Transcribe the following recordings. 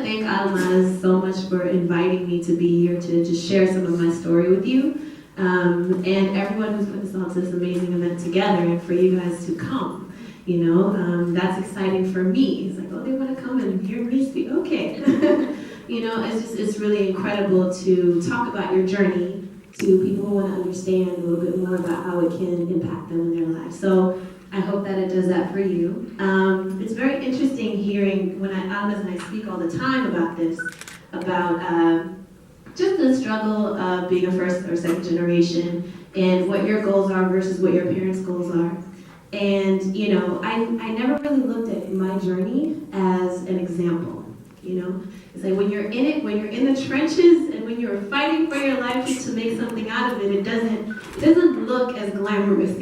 Thank Alma so much for inviting me to be here to just share some of my story with you. And everyone who's put this on to this amazing event together, and for you guys to come. That's exciting for me. It's like, oh, they want to come and hear me speak. Okay. It's really incredible to talk about your journey to people who want to understand a little bit more about how it can impact them in their lives. So I hope that it does that for you. It's very interesting hearing when Almas and I speak all the time about this, about just the struggle of being a first or second generation and what your goals are versus what your parents' goals are. And, I never really looked at my journey as an example, It's like when you're in it, when you're in the trenches and when you're fighting for your life to make something out of it, it doesn't look as glamorous,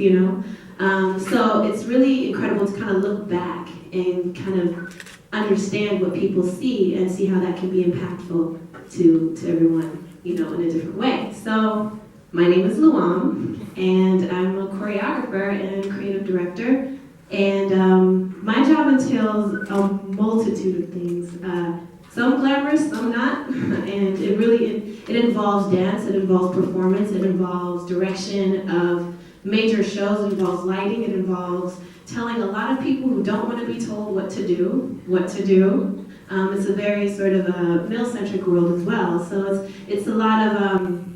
So it's really incredible to kind of look back and kind of understand what people see and see how that can be impactful to everyone, in a different way. So my name is Luam, and I'm a choreographer and creative director. And my job entails a multitude of things. Some glamorous, some not. And it involves dance, it involves performance, it involves direction of major shows, it involves lighting, it involves telling a lot of people who don't want to be told what to do. It's a very sort of a male-centric world as well. So it's a lot of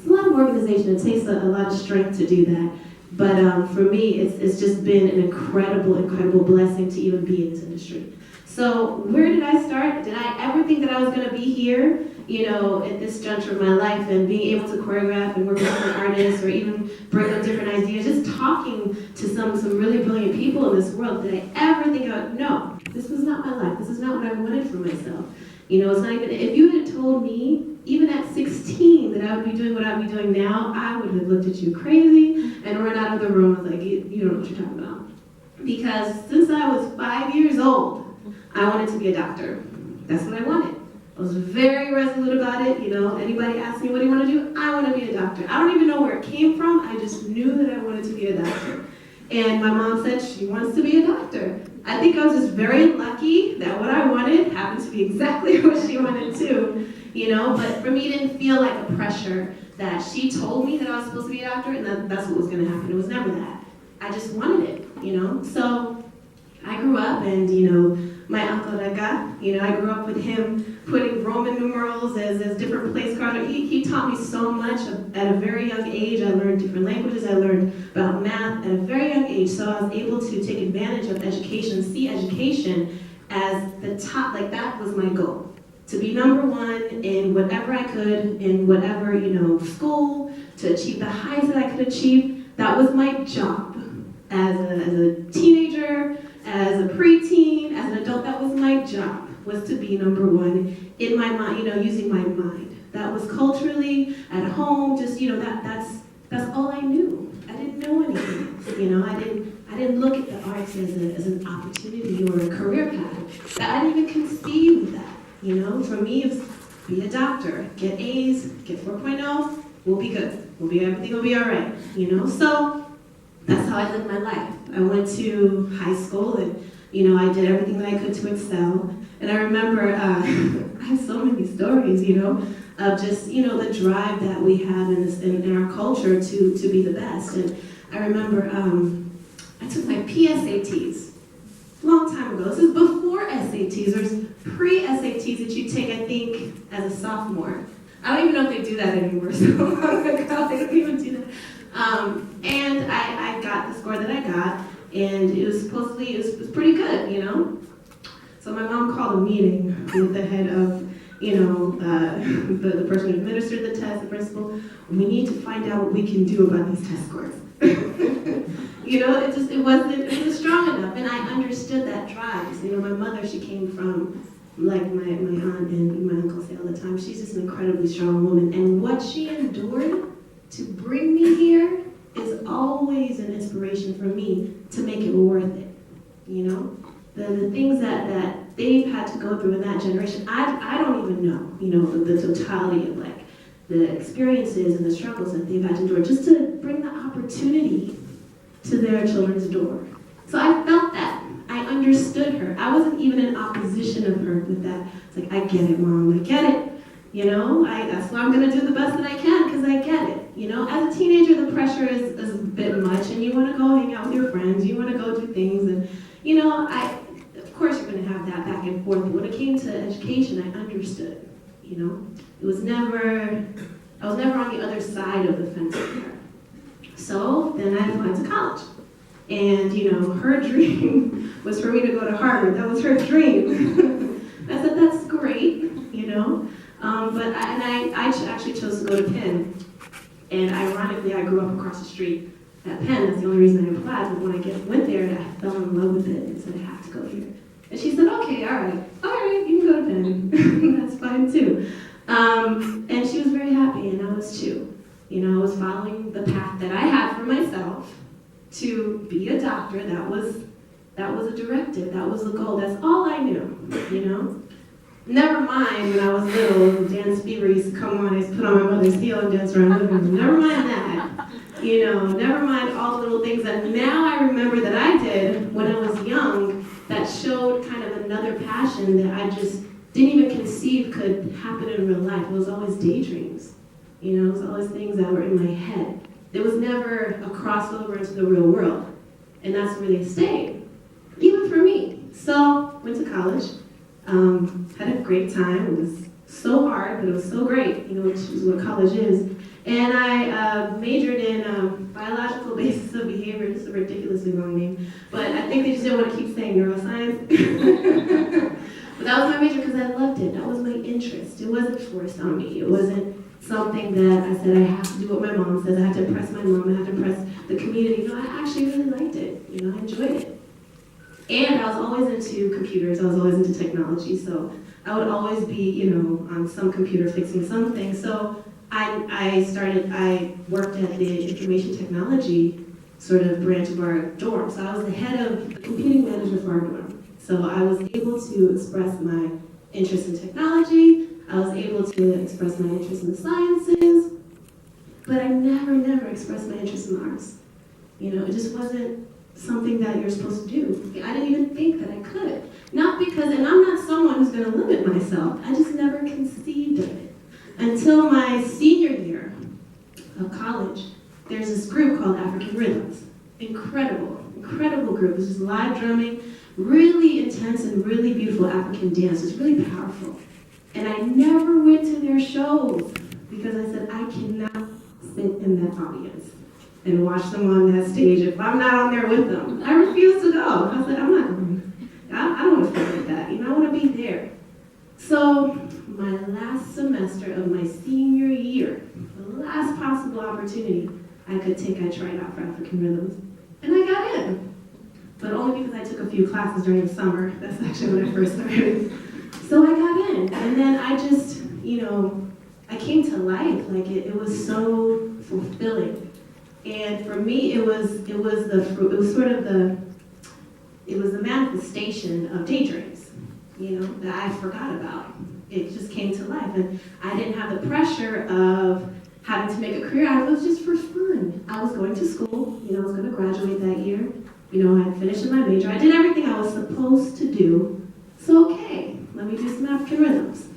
organization. It takes a lot of strength to do that. But for me, it's just been an incredible, incredible blessing to even be in this industry. So where did I start? Did I ever think that I was going to be here, at this juncture of my life and being able to choreograph and work with different artists or even bring up different ideas, just talking to some really brilliant people in this world? Did I ever think about, no, this was not my life. This is not what I wanted for myself. It's not even, if you had told me, even at 16, that I would be doing what I'd be doing now, I would have looked at you crazy and run out of the room. I was like, you don't know what you're talking about. Because since I was 5 years old, I wanted to be a doctor. That's what I wanted. I was very resolute about it. Anybody asked me, what do you want to do? I want to be a doctor. I don't even know where it came from. I just knew that I wanted to be a doctor. And my mom said she wants to be a doctor. I think I was just very lucky that what I wanted happened to be exactly what she wanted too. But for me, it didn't feel like a pressure that she told me that I was supposed to be a doctor and that's what was going to happen. It was never that. I just wanted it, So I grew up and, my uncle Raga, I grew up with him putting Roman numerals as different place cards. He taught me so much at a very young age. I learned different languages. I learned about math at a very young age. So I was able to take advantage of education, see education as the top, like that was my goal. To be number one in whatever I could, in whatever, school, to achieve the highest that I could achieve. That was my job. As a teenager, as a preteen, as an adult, that was my job, was to be number one in my mind, using my mind. That was culturally, at home, just, that's all I knew. I didn't know anything, I didn't look at the arts as an opportunity or a career path. I didn't even conceive that, For me, it's be a doctor, get A's, get 4.0, we'll be good. Everything will be all right, So that's how I lived my life. I went to high school and, I did everything that I could to excel. And I remember, I have so many stories, of just, the drive that we have in our culture to be the best. And I remember I took my PSATs a long time ago. This is before SATs. There's pre-SATs that you take, I think, as a sophomore. I don't even know if they do that anymore, so long ago, they don't even do that. And I got the score that I got, and it was pretty good, So my mom called a meeting with the head of, the person who administered the test, the principal. We need to find out what we can do about these test scores. It wasn't strong enough, and I understood that drive. My mother, she came from, like my aunt and my uncle say all the time, she's just an incredibly strong woman, and what she endured to bring me here is always an inspiration for me to make it worth it, The things that they've had to go through in that generation, I don't even know, the totality of like the experiences and the struggles that they've had to endure just to bring the opportunity to their children's door. So I felt that. I understood her. I wasn't even in opposition of her with that. It's like, I get it, Mom, I get it. You know, that's why I'm going to do the best that I can, because I get it. You know, as a teenager, the pressure is a bit much, and you want to go hang out with your friends, you want to go do things, and, you know, of course you're going to have that back and forth, but when it came to education, I understood, you know. I was never on the other side of the fence with her. So then I applied to college. And, you know, her dream was for me to go to Harvard. That was her dream. I said, that's great, you know. But I actually chose to go to Penn. And ironically, I grew up across the street at Penn. That's the only reason I applied. But when I went there, I fell in love with it and said, I have to go here. And she said, okay, all right, you can go to Penn. That's fine too. And she was very happy, and I was too. You know, I was following the path that I had for myself to be a doctor. That was a directive. That was the goal. That's all I knew, you know. Never mind when I was little, dance fever used to come on, I used to put on my mother's heel and dance around the living room. Never mind that. You know, never mind all the little things that now I remember that I did when I was young that showed kind of another passion that I just didn't even conceive could happen in real life. It was always daydreams. You know, it was always things that were in my head. There was never a crossover into the real world. And that's where they stayed, even for me. So, went to college. Had a great time. It was so hard, but it was so great, you know, which is what college is. And I majored in biological basis of behavior. It's a ridiculously long name, but I think they just didn't want to keep saying neuroscience. But that was my major because I loved it. That was my interest. It wasn't forced on me. It wasn't something that I said I have to do what my mom says. I have to impress my mom. I have to impress the community. No, I actually really liked it. You know, I enjoyed it. And I was always into computers. I was always into technology. So I would always be, you know, on some computer fixing something. So I worked at the information technology sort of branch of our dorm. So I was the head of the computing manager for our dorm. So I was able to express my interest in technology. I was able to express my interest in the sciences. But I never expressed my interest in the arts. You know, it just wasn't something that you're supposed to do. I didn't even think that I could. Not because, and I'm not someone who's going to limit myself. I just never conceived of it. Until my senior year of college, there's this group called African Rhythms. Incredible group. It's just live drumming, really intense and really beautiful African dance. It's really powerful. And I never went to their shows because I said, I cannot sit in that audience and watch them on that stage if I'm not on there with them. I refuse to go. I said, I'm not going. I don't want to feel like that. You know, I want to be there. So my last semester of my senior year, the last possible opportunity I could take, I tried out for African Rhythms. And I got in. But only because I took a few classes during the summer. That's actually when I first started. So I got in. And then I just, you know, I came to life. Like it was so fulfilling. And for me, it was the manifestation of daydreams, you know, that I forgot about. It just came to life, and I didn't have the pressure of having to make a career out of it. It was just for fun. I was going to school, you know, I was going to graduate that year. You know, I had finished my major. I did everything I was supposed to do. So, okay, let me do some African Rhythms.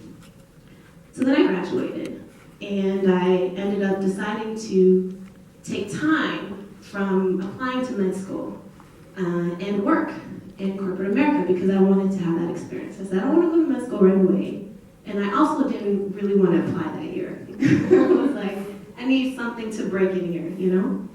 So then I graduated, and I ended up deciding to take time from applying to med school and work in corporate America because I wanted to have that experience. I said, I don't want to go to med school right away. And I also didn't really want to apply that year. I was like, I need something to break in here, you know?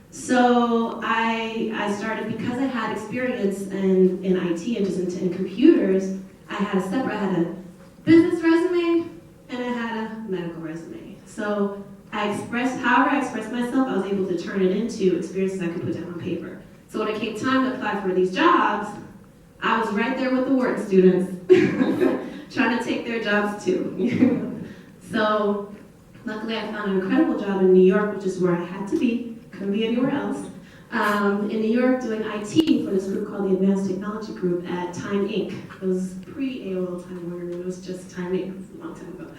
So I started, because I had experience in IT and just in computers, I had a business resume and I had a medical resume. So however I expressed myself, I was able to turn it into experiences I could put down on paper. So when it came time to apply for these jobs, I was right there with the work students, trying to take their jobs too. So luckily I found an incredible job in New York, which is where I had to be, couldn't be anywhere else. In New York doing IT for this group called the Advanced Technology Group at Time Inc. It was pre-AOL Time Warner, it was just Time Inc. It was a long time ago.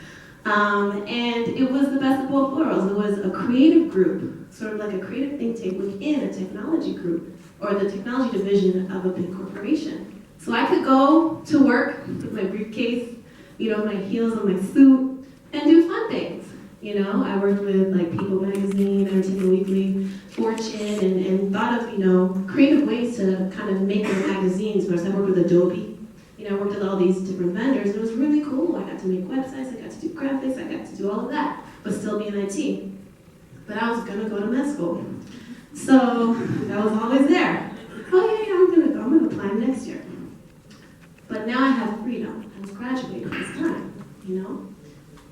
And it was the best of both worlds. It was a creative group, sort of like a creative think tank within a technology group, or the technology division of a big corporation. So I could go to work with my briefcase, my heels on my suit, and do fun things. I worked with like People Magazine, Entertainment Weekly, Fortune, and thought of, creative ways to kind of make their magazines. Whereas I worked with Adobe. I worked with all these different vendors, and it was really cool. I got to make websites, I got to do graphics, I got to do all of that, but still be in IT. But I was gonna go to med school. So that was always there. Oh yeah, I'm gonna apply next year. But now I have freedom. I was graduating this time,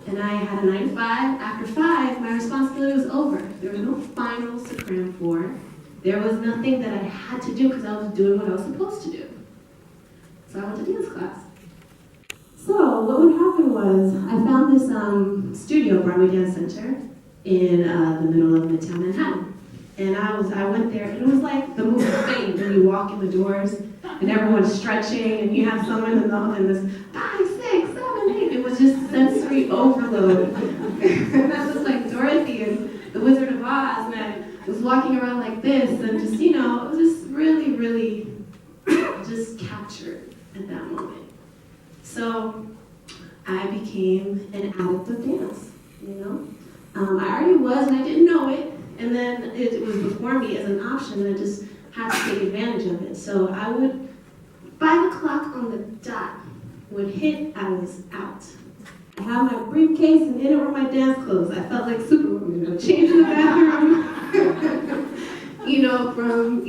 And I had a 9 to 5. After 5, my responsibility was over. There were no finals to cram for. There was nothing that I had to do because I was doing what I was supposed to do. So I went to dance class. So what would happen was, I found this studio, Broadway Dance Center, in the middle of Midtown Manhattan. And I went there, and it was like the movie Fame, when you walk in the doors, and everyone's stretching, and you have someone in this 5, 6, 7, 8. It was just sensory overload. And I was like Dorothy and the Wizard of Oz, and I was walking around like this, and just, it was just really, really just captured at that moment. So I became an addict of dance, I already was, and I didn't know it, and then it was before me as an option, and I just had to take advantage of it. So I would, 5 o'clock on the dot would hit, I was out. I had my briefcase, and in it were my dance clothes. I felt like Superwoman, change in the bathroom, from,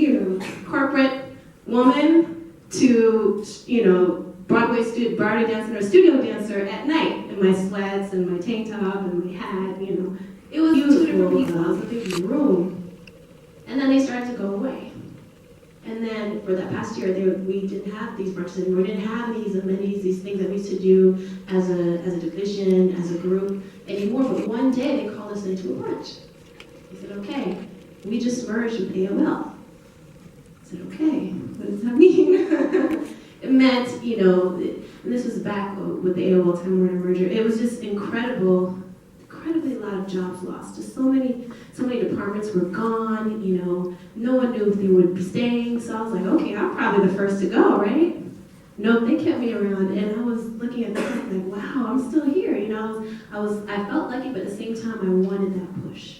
corporate woman to, Broadway dancer or studio dancer at night in my sweats and my tank top and my hat, It was beautiful. 2 different people. It was a big room. And then they started to go away. And then for that past year, we didn't have these brunches anymore. We didn't have these amenities, these things that we used to do as a division, as a group anymore. But one day they called us into a brunch. They said, okay, we just merged with AOL. I said, okay, what does that mean? It meant, and this was back with the AOL Time Warner merger, it was just incredibly a lot of jobs lost. Just so many departments were gone, no one knew if they would be staying, so I was like, okay, I'm probably the first to go, right? No, they kept me around, and I was looking at them like, wow, I'm still here, I felt lucky, but at the same time, I wanted that push,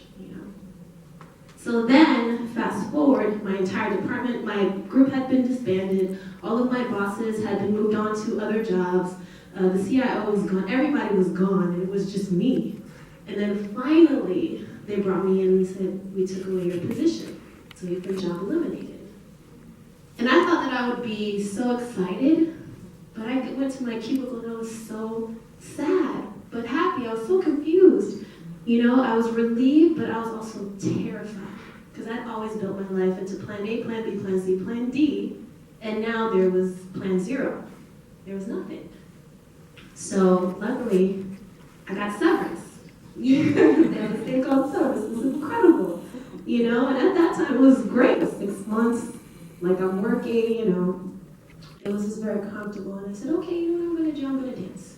So then, fast forward, my entire department, my group had been disbanded, all of my bosses had been moved on to other jobs, the CIO was gone, everybody was gone, and it was just me. And then finally, they brought me in and said, we took away your position, so you've been job eliminated. And I thought that I would be so excited, but I went to my cubicle and I was so sad, but happy. I was so confused. I was relieved, but I was also terrified, because I'd always built my life into plan A, plan B, plan C, plan D, and now there was plan 0. There was nothing. So luckily, I got severance. They have this thing called severance. It was incredible, and at that time it was great. 6 months, like I'm working, it was just very comfortable. And I said, okay, what I'm gonna do? I'm gonna dance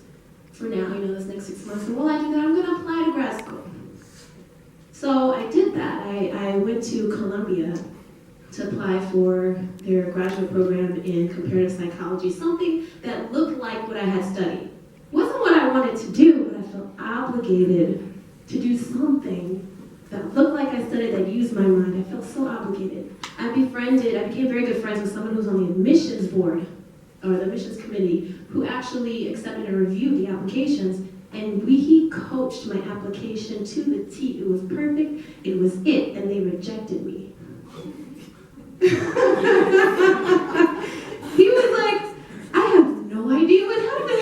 for now, this next 6 months. And while I do that, I'm gonna apply to grad school. So I did that. I went to Columbia to apply for their graduate program in comparative psychology, something that looked like what I had studied. Wasn't what I wanted to do, but I felt obligated to do something that looked like I studied, that used my mind. I felt so obligated. I became very good friends with someone who was on the admissions board, or the admissions committee, who actually accepted and reviewed the applications, and he coached my application to the T. It was perfect, it was it, and they rejected me. He was like, I have no idea what happened.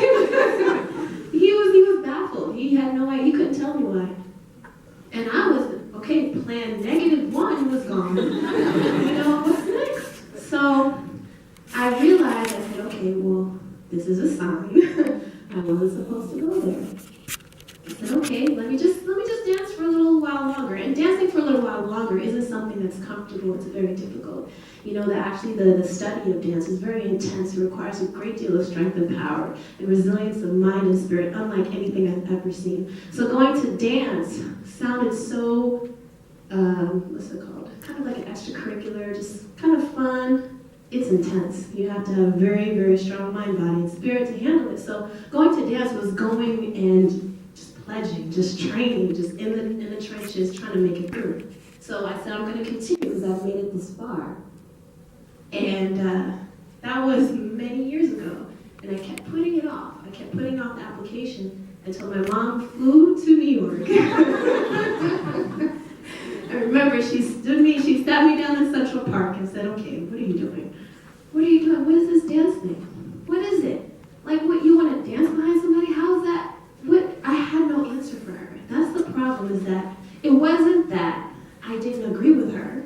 He was baffled. He had no idea. He couldn't tell me why. And I was, okay, plan -1 was gone. What's next? So I realized, I said, okay, well, this is a sign. I wasn't supposed to go there. I said, okay, let me just dance for a little while longer. And dancing for a little while longer isn't something that's comfortable, it's very difficult. You know, that actually the study of dance is very intense. It requires a great deal of strength and power and resilience of mind and spirit, unlike anything I've ever seen. So going to dance sounded so, what's it called? Kind of like an extracurricular, just kind of fun. It's intense. You have to have a very, very strong mind, body, and spirit to handle it. So going to dance was going and just pledging, just training, just in the trenches, trying to make it through. So I said, I'm going to continue because I've made it this far. And that was many years ago. And I kept putting it off. I kept putting off the application until my mom flew to New York. I remember she sat me down in Central Park and said, okay, what are you doing? What are you doing? What is this dance thing? What is it? Like, what, you want to dance behind somebody? How's that? What? I had no answer for her. That's the problem, is that it wasn't that I didn't agree with her.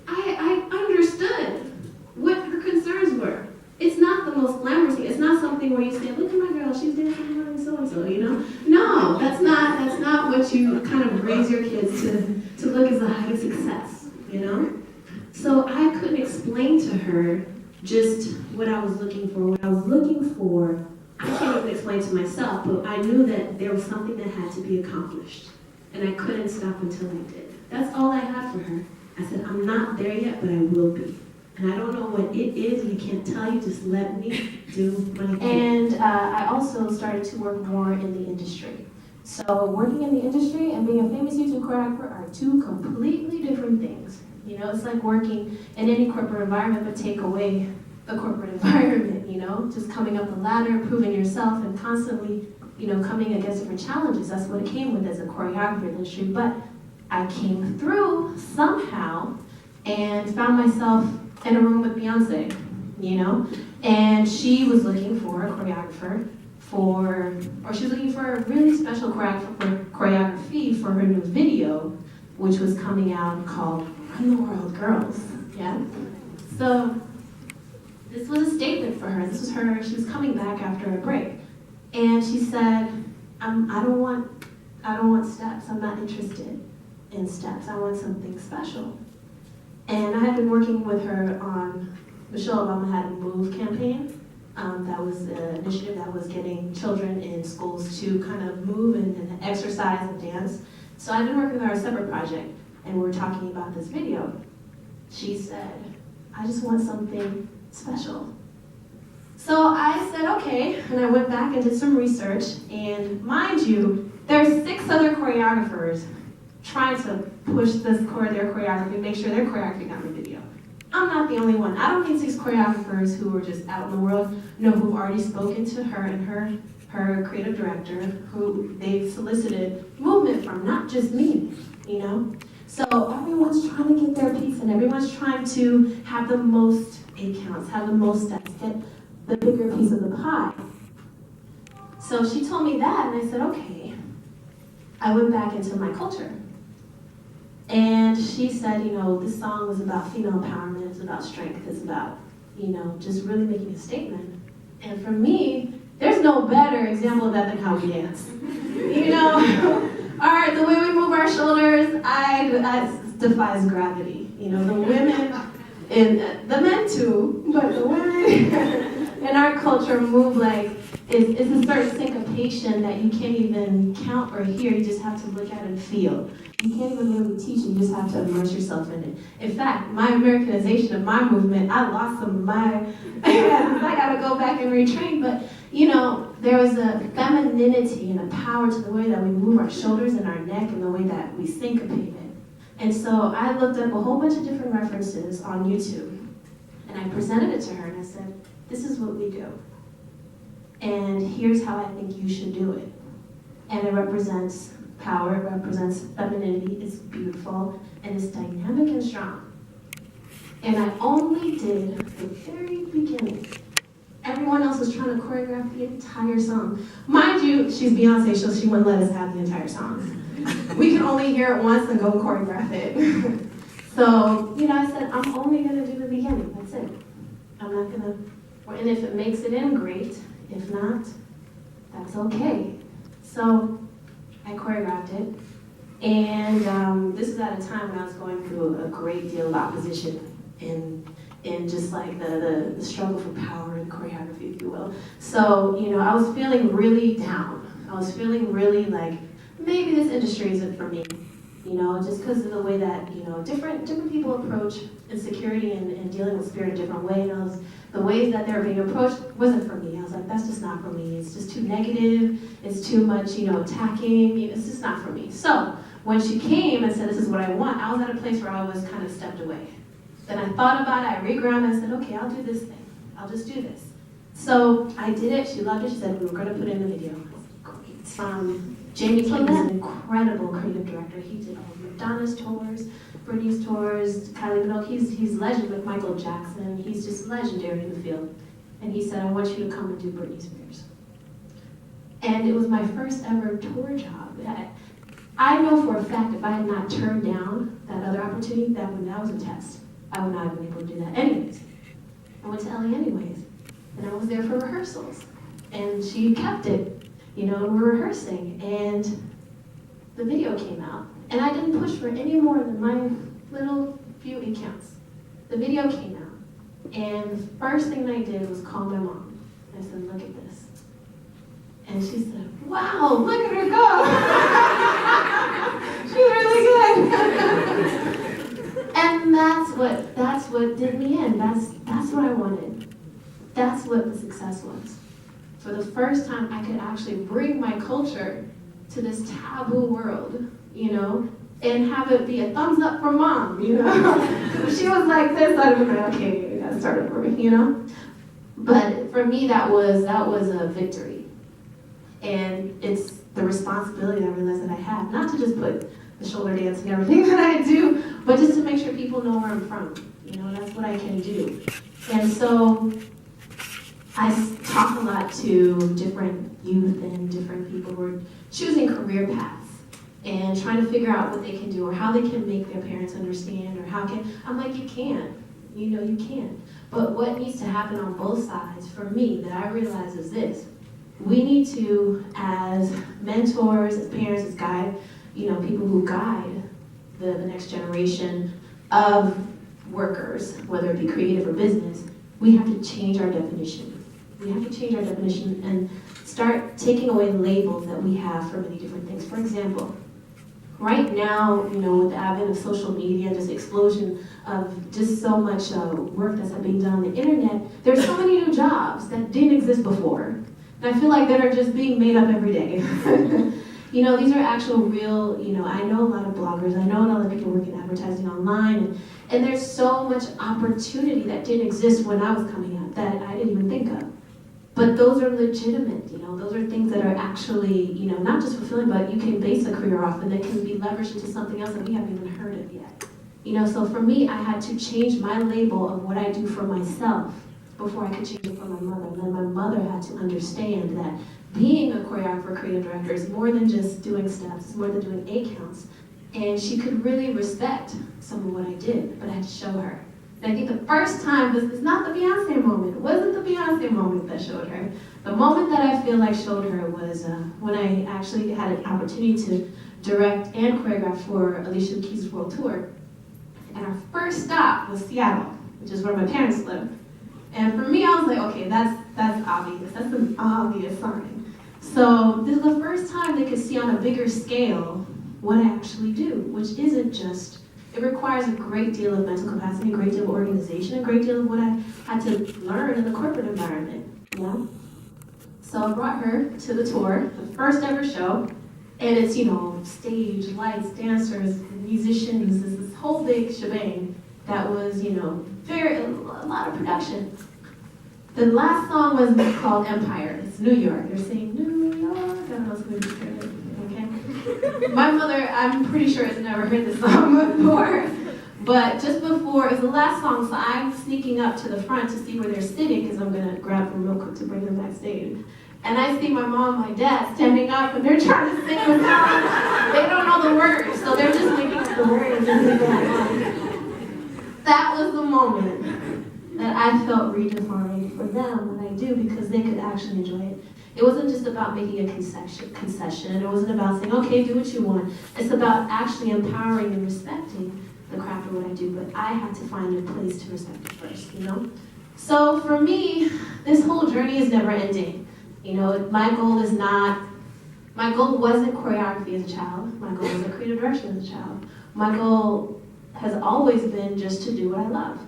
I understood what her concerns were. It's not the most glamorous thing. It's not something where you say, look at my girl, she's dancing behind so-and-so, you know? No, that's not what you kind of raise your kids to look as a height of success, you know? So I couldn't explain to her just what I was looking for. What I was looking for, I can't even explain to myself, but I knew that there was something that had to be accomplished. And I couldn't stop until I did. That's all I had for her. I said, I'm not there yet, but I will be. And I don't know what it is, I can't tell you, just let me do my thing. And I also started to work more in the industry. So working in the industry and being a famous YouTube choreographer are two completely different things. You know, it's like working in any corporate environment, but take away the corporate environment, you know? Just coming up the ladder, proving yourself, and constantly, you know, coming against different challenges. That's what it came with as a choreographer in the industry. But I came through somehow and found myself in a room with Beyonce, you know? And she was looking for a choreographer she was looking for a really special choreography for her new video, which was coming out called Run the World Girls, yeah? So this was a statement for her. This was her, she was coming back after a break. And she said, I don't want steps, I'm not interested in steps, I want something special. And I had been working with her on Michelle Obama Had to Move campaign. That was an initiative that was getting children in schools to kind of move and exercise and dance. So I've been working with her on a separate project, and we were talking about this video. She said, I just want something special. So I said, okay, and I went back and did some research, and mind you, there's 6 other choreographers trying to push their choreography, make sure their choreography got in the video. I'm not the only one. I don't think 6 choreographers who are just out in the world know who've already spoken to her and her creative director, who they've solicited movement from, not just me, you know? So everyone's trying to get their piece, and everyone's trying to have the most 8 counts, have the most steps, get the bigger piece of the pie. So she told me that, and I said, okay. I went back into my culture. And she said, you know, this song was about female empowerment, it's about strength, it's about, you know, just really making a statement. And for me, there's no better example of that than how we dance. You know, the way we move our shoulders, it defies gravity. You know, the women, and the men too, but the women in our culture move like, it's a certain syncopation that you can't even count or hear, you just have to look at and feel. You can't even really teach it, you just have to immerse yourself in it. In fact, my Americanization of my movement, I lost some of my, I gotta go back and retrain, but you know, there was a femininity and a power to the way that we move our shoulders and our neck and the way that we syncopate it. And so I looked up a whole bunch of different references on YouTube, and I presented it to her and I said, this is what we do. And here's how I think you should do it. And it represents power, it represents femininity, it's beautiful, and it's dynamic and strong. And I only did the very beginning. Everyone else was trying to choreograph the entire song. Mind you, she's Beyonce, so she wouldn't let us have the entire song. We can only hear it once and go choreograph it. So, you know, I said, I'm only gonna do the beginning, that's it. I'm not gonna, and if it makes it in, great. If not, that's okay. So I choreographed it. And this was at a time when I was going through a great deal of opposition in just like the struggle for power in choreography, if you will. So, I was feeling really down. I was feeling really like, maybe this industry isn't for me. Just because of the way that, different people approach insecurity and dealing with spirit a different way. And the ways that they were being approached wasn't for me. I was like, that's just not for me. It's just too negative. It's too much, attacking. It's just not for me. So when she came and said, this is what I want, I was at a place where I was kind of stepped away. Then I thought about it. I regrounded. I said, okay, I'll do this thing. I'll just do this. So I did it. She loved it. She said, we were going to put it in the video. Great. Jamie King is an incredible creative director. He did all of Madonna's tours, Britney's tours, Kylie Minogue. He's legend with Michael Jackson. He's just legendary in the field. And he said, I want you to come and do Britney Spears. And it was my first ever tour job. I know for a fact if I had not turned down that other opportunity, that was a test. I would not have been able to do that anyways. I went to LA anyways. And I was there for rehearsals. And she kept it. We were rehearsing, and the video came out. And I didn't push for any more than my little few accounts. The video came out, and the first thing I did was call my mom. I said, look at this. And she said, wow, look at her go. She's really good. And that's what did me in. That's what I wanted. That's what the success was. For the first time, I could actually bring my culture to this taboo world, and have it be a thumbs up from mom, If she was like this, I'd have been like, okay, you gotta start over, But for me, that was a victory. And it's the responsibility I realized that I had, not to just put the shoulder dance and everything that I do, but just to make sure people know where I'm from. That's what I can do. And so I talk a lot to different youth and different people who are choosing career paths and trying to figure out what they can do or how they can make their parents understand or I'm like, you can. You can. But what needs to happen on both sides for me that I realize is this. We need to, as mentors, as parents, as people who guide the next generation of workers, whether it be creative or business, we have to change our definition. We have to change our definition and start taking away labels that we have for many different things. For example, right now, with the advent of social media, just explosion of just so much work that's being done on the internet, there's so many new jobs that didn't exist before. And I feel like that are just being made up every day. These are actual real, I know a lot of bloggers, I know a lot of people working advertising online, and there's so much opportunity that didn't exist when I was coming out that I didn't even think of. But those are legitimate, those are things that are actually, not just fulfilling, but you can base a career off and that can be leveraged into something else that we haven't even heard of yet. So for me, I had to change my label of what I do for myself before I could change it for my mother. And then my mother had to understand that being a choreographer, creative director is more than just doing steps, it's more than doing 8 counts. And she could really respect some of what I did, but I had to show her. And I think the first time, this is not the Beyonce moment. It wasn't the Beyonce moment that showed her. The moment that I feel like showed her was when I actually had an opportunity to direct and choreograph for Alicia Keys' World Tour. And our first stop was Seattle, which is where my parents live. And for me, I was like, okay, that's obvious. That's an obvious sign. So this is the first time they could see on a bigger scale what I actually do, which isn't just, it requires a great deal of mental capacity, a great deal of organization, a great deal of what I had to learn in the corporate environment, So I brought her to the tour, the first ever show, and it's, stage, lights, dancers, musicians, this whole big shebang that was, a lot of production. The last song was called Empire. It's New York. They're saying, New York. I don't know if it's heard it. Okay? My mother, I'm pretty sure, has never heard this song before. But just before, it was the last song, so I'm sneaking up to the front to see where they're sitting because I'm going to grab them real quick to bring them backstage. And I see my mom and my dad standing up and they're trying to sing the song. They don't know the words, so they're just making up the words and singing along. That was the moment that I felt redefined for them when I do, because they could actually enjoy it. It wasn't just about making a concession. It wasn't about saying, okay, do what you want. It's about actually empowering and respecting the craft of what I do, but I had to find a place to respect it first, you know? So for me, this whole journey is never ending. You know, my goal wasn't choreography as a child. My goal wasn't creative direction as a child. My goal has always been just to do what I love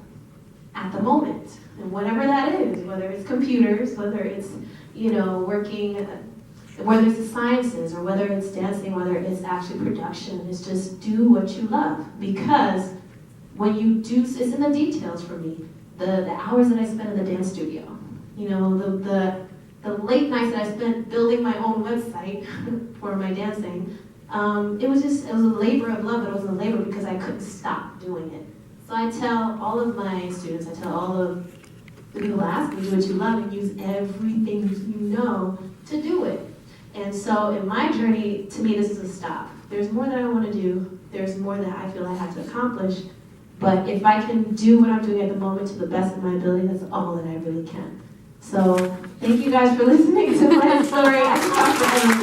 at the moment. And whatever that is, whether it's computers, whether it's, you know, working, whether it's the sciences, or whether it's dancing, whether it's actually production, it's just do what you love. Because when you do, it's in the details for me. The hours that I spend in the dance studio, you know, the late nights that I spent building my own website for my dancing, it was a labor of love, but it was a labor because I couldn't stop doing it. So I tell all of my students, I tell all of the people who ask me, do what you love and use everything you know to do it. And so in my journey, to me, this is a stop. There's more that I want to do. There's more that I feel I have to accomplish. But if I can do what I'm doing at the moment to the best of my ability, that's all that I really can. So thank you guys for listening to my story. I can talk forever.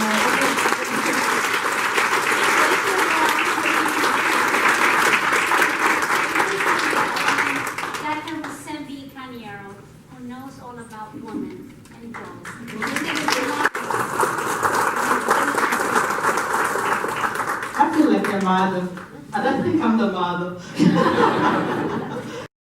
Knows all about women and girls. I feel like your mother. I don't think I'm the mother.